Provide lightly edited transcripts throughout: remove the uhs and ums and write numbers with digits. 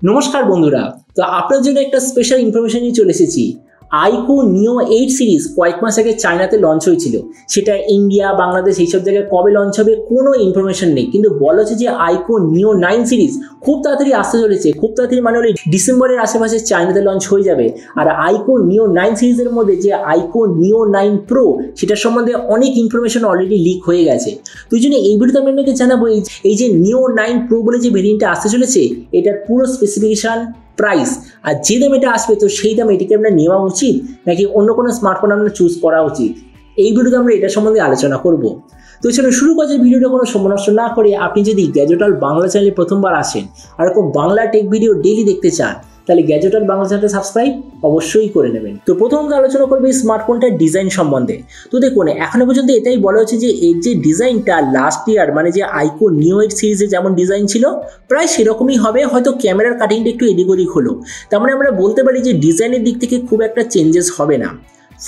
নমস্কার বন্ধুরা, তো আপনাদের জন্য একটা স্পেশাল ইনফরমেশন নিয়ে চলে এসেছি। IQOO 8 সিরিজ কয়েক মাস আগে চায়নাতে লঞ্চ হয়েছিল। সেটা ইন্ডিয়া, বাংলাদেশ এইসব জায়গায় কবে লঞ্চ হবে কোনো ইনফরমেশন নেই, কিন্তু বলা হচ্ছে যে IQOO 9 সিরিজ খুব তাড়াতাড়ি আসতে চলেছে। খুব তাড়াতাড়ি মানে হলে ডিসেম্বরের আশেপাশে চায়নাতে লঞ্চ হয়ে যাবে। আর IQOO 9 সিরিজের মধ্যে যে IQOO 9 Pro সেটার সম্বন্ধে অনেক ইনফরমেশন অলরেডি লিক হয়ে গেছে। তো এই জন্য এই ভিডিওতে আমি আপনাকে জানাবো এই যে নিও 9 Pro বলে যে ভেরিয়েন্টটা আসতে চলেছে এটার পুরো স্পেসিফিকেশন, প্রাইস আর যে দাম এটা আসবে, তো সেই দামে এটিকে আমরা নেওয়া উচিত নাকি অন্য কোনো স্মার্টফোন আমরা চুজ করা উচিত, এই ভিডিওতে আমরা এটা সম্বন্ধে আলোচনা করব। তো চলুন শুরু করা যায়। ভিডিওটা কোনো সময় নষ্ট না করে আপনি যদি গ্যাজেট ওয়ার্ল্ড বাংলা চ্যানেলে প্রথমবার আসেন আর এরকম বাংলা টেক ভিডিও ডেইলি দেখতে চান, তাহলে গ্যাজেট ওয়ার্ল্ড বাংলা চ্যানেলটা সাবস্ক্রাইব অবশ্যই করে নেবেন। তো প্রথমত আলোচনা করবে এই স্মার্টফোনটার ডিজাইন সম্বন্ধে। তো দেখুন, এখনো পর্যন্ত এটাই বলা হচ্ছে যে এর যে ডিজাইনটা লাস্ট ইয়ার মানে যে IQOO 8 সিরিজে যেমন ডিজাইন ছিল প্রায় সেরকমই হবে, হয়তো ক্যামেরার কাটিংটা একটু এদিক ওদিক হলো। তার মানে আমরা বলতে পারি যে ডিজাইনের দিক থেকে খুব একটা চেঞ্জেস হবে না।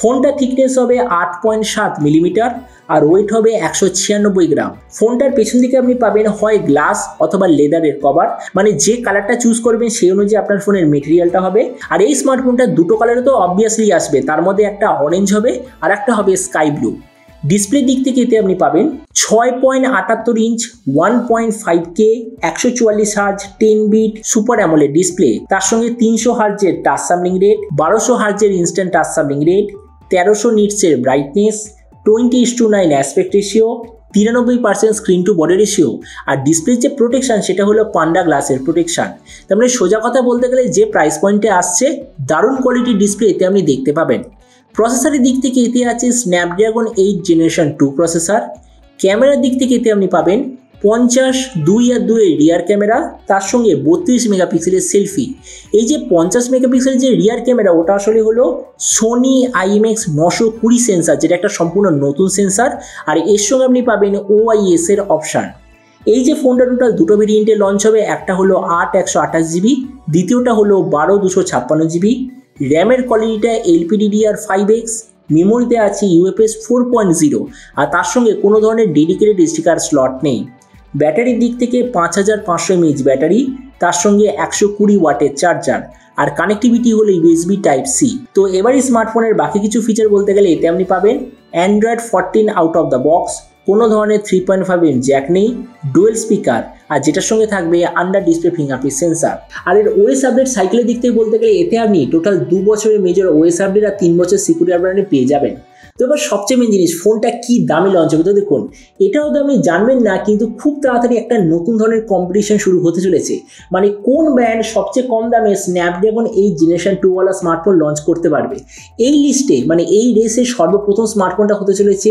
ফোনটা থিকনেস হবে 8.7 মিলিমিটার আর ওয়েট হবে 196 গ্রাম। ফোনটার পেছন দিকে আপনি পাবেন হয় গ্লাস অথবা লেদারের কভার, মানে যে কালারটা চুজ করবেন সেই অনুযায়ী আপনার ফোনের মেটেরিয়ালটা হবে। আর এই স্মার্টফোনটা দুটো কালারে তো অবভিয়াসলি আসবে, তার মধ্যে একটা অরেঞ্জ হবে আর একটা হবে স্কাই ব্লু। ডিসপ্লে দিক থেকে এতে আপনি পাবেন 6.78 inch 1.5K 144 hertz 10 bit super AMOLED display, তার সঙ্গে 300 হার্জের টাচ সামলিং রেট, 1200 হার্জের ইনস্ট্যান্ট টাচ সামলিং রেট, 1300 নিটসের brightness, 20:9 aspect ratio, 93% screen to body ratio. আর ডিসপ্লের যে প্রোটেকশন সেটা হলো পান্ডা গ্লাসের প্রোটেকশন। তার মানে সোজা কথা বলতে গেলে যে প্রাইস পয়েন্টে আসছে দারুণ কোয়ালিটির ডিসপ্লে এতে আপনি দেখতে পাবেন। প্রসেসরের দিক থেকে এতে আছে স্ন্যাপড্রাগন 8 জেনারেশন 2 প্রসেসর। ক্যামেরার দিক থেকে এতে আপনি পাবেন 50 2.2 এর রিয়ার ক্যামেরা, তার সঙ্গে 32 মেগাপিক্সেলের সেলফি। এই যে 50 মেগাপিক্সেলের যে রিয়ার ক্যামেরা ওটা আসলে হলো সোনি IMX 920 সেন্সার, যেটা একটা সম্পূর্ণ নতুন সেন্সার। আর এর সঙ্গে আপনি পাবেন OIS এর অপশান। এই যে ফোনটা টোটাল দুটো ভেরিয়েন্টে লঞ্চ হবে, একটা হলো 8/128GB, দ্বিতীয়টা হলো 12/256GB। র্যামের কোয়ালিটিটা LPDDR5X, মেমোরিতে আছে UFS 4.0 আর তার সঙ্গে কোনো ধরনের ডেডিকেটেড SD কার্ড স্লট নেই। ব্যাটারির দিক থেকে 5500 mAh ব্যাটারি, তার সঙ্গে 120 ওয়াটের চার্জার আর কানেক্টিভিটি হলো USB Type-C। তো এবারই স্মার্টফোনের বাকি কিছু ফিচার বলতে গেলে এতে আপনি পাবেন Android 14 out of the box, কোনো ধরনের 3.5mm জ্যাক নেই, ডুয়েল স্পিকার আর যেটার সঙ্গে থাকবে আন্ডার ডিসপ্লে ফিঙ্গারপ্রিন্ট সেন্সার। আর এর OS আপডেট সাইকেলের দিক থেকে বলতে গেলে এতে আপনি টোটাল 2 বছরের মেজর OS আপডেট আর 3 বছর সিকিউরিটি আপডেট পেয়ে যাবেন। তো এবার সবচেয়ে মেন জিনিস, ফোনটা কি দামে লঞ্চ হবে। তো দেখুন, এটাও তো আপনি জানবেন না, কিন্তু খুব তাড়াতাড়ি একটা নতুন ধরনের কম্পিটিশন শুরু হতে চলেছে। মানে কোন ব্র্যান্ড সবচেয়ে কম দামে স্ন্যাপড্রাগন 8 জেনারেশন 2 ওয়ালা স্মার্টফোন লঞ্চ করতে পারবে। এই লিস্টে মানে এই রেসে সর্বপ্রথম স্মার্টফোনটা হতে চলেছে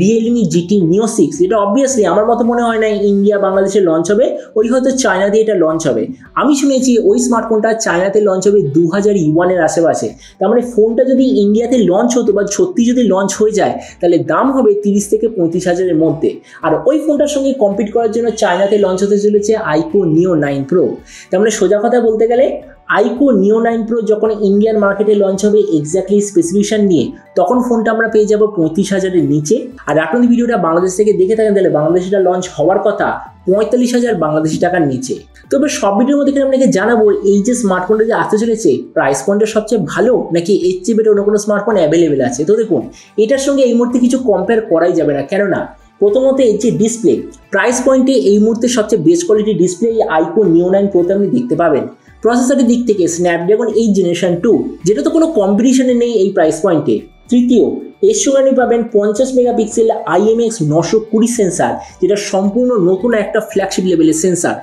Realme GT Neo 6, যেটা অবভিয়াসলি আমার মতো মনে হয় না ইন্ডিয়া বাংলাদেশে লঞ্চ হবে, ওই হয়তো চায়না দিয়ে এটা লঞ্চ হবে। আমি শুনেছি ওই স্মার্টফোনটা চায়নাতে লঞ্চ হবে 2001 এর আশেপাশে। তার মানে ফোনটা যদি ইন্ডিয়াতে লঞ্চ হতো বা সত্যি যদি লঞ্চ হয়ে যায় তাহলে দাম হবে 30 থেকে 35 হাজারের মধ্যে। আর ওই ফোনটার সঙ্গে কম্পিট করার জন্য চায়নাতে লঞ্চ হতে চলেছে IQOO 9 Pro। তার মানে সোজা কথা বলতে গেলে IQOO 9 Pro যখন ইন্ডিয়ান মার্কেটে লঞ্চ হবে এক্স্যাক্টলি স্পেসিফিকেশন নিয়ে, তখন ফোনটা আমরা পেয়ে যাব 35 হাজারের নিচে। আর আপনি যদি ভিডিওটা বাংলাদেশ থেকে দেখে থাকেন তাহলে বাংলাদেশে এটা লঞ্চ হওয়ার কথা 45,000 বাংলাদেশি টাকার নিচে। তবে সব ভিডিওর মধ্যে আপনাকে জানাবো এই যে স্মার্টফোনটা যে আসতে চলেছে প্রাইস পয়েন্টটা সবচেয়ে ভালো নাকি এর চেয়ে বেটার অন্য কোনো স্মার্টফোন অ্যাভেলেবেল আছে। তো দেখুন, এটার সঙ্গে এই মুহূর্তে কিছু কম্পেয়ার করাই যাবে না, কেননা প্রথমত এর যে ডিসপ্লে প্রাইস পয়েন্টে এই মুহূর্তে সবচেয়ে বেস্ট কোয়ালিটির ডিসপ্লে এই IQOO 9 Pro তে আপনি দেখতে পাবেন। প্রসেসরের দিক থেকে স্ন্যাপড্রাগন 8 জেনারেশন 2, যেটা তো কোনো কম্পিটিশনে নেই এই প্রাইস পয়েন্টে। তৃতীয়, এর সঙ্গে আপনি পাবেন 50 মেগাপিক্সেল IMX 920 সেন্সার, যেটা সম্পূর্ণ নতুন একটা ফ্ল্যাগশিপ লেভেলের সেন্সার।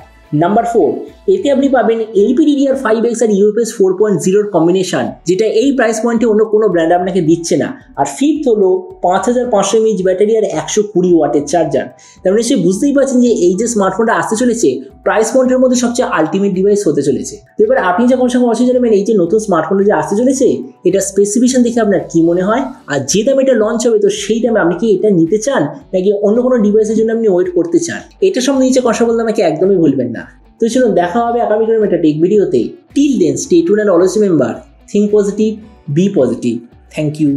নাম্বার 4, এতে আপনি পাবেন LPDDR5X আর UFS 4.0 কম্বিনেশন, যেটা এই প্রাইস পয়েন্টে অন্য কোনো ব্র্যান্ড আপনাকে দিচ্ছে না। আর ফিফথ হলো 5500 mAh ব্যাটারি আর 120 ওয়াটের চার্জার। তার মানে সে বুঝতেই পারছেন যে এই যে স্মার্টফোনটা আসতে চলেছে প্রাইস পয়েন্টের মধ্যে সবচেয়ে আলটিমেট ডিভাইস হতে চলেছে। তো এবার আপনি যখন সঙ্গে অবশ্যই জানবেন এই যে নতুন স্মার্টফোনটা যে আসতে চলেছে এটা স্পেসিফিকেশন দেখে আপনার কি মনে হয়, আর যে দামে এটা লঞ্চ হবে তো সেই দামে আপনি কি এটা নিতে চান নাকি অন্য কোনো ডিভাইসের জন্য আপনি ওয়েট করতে চান। এটা সব নিচে কথা বলতে আমাকে একদমই ভুলবেন না। তো চলুন দেখা হবে আগামীকাল একটা টেক ভিডিওতে। Till then stay tuned and always remember, think positive, be positive. Thank you.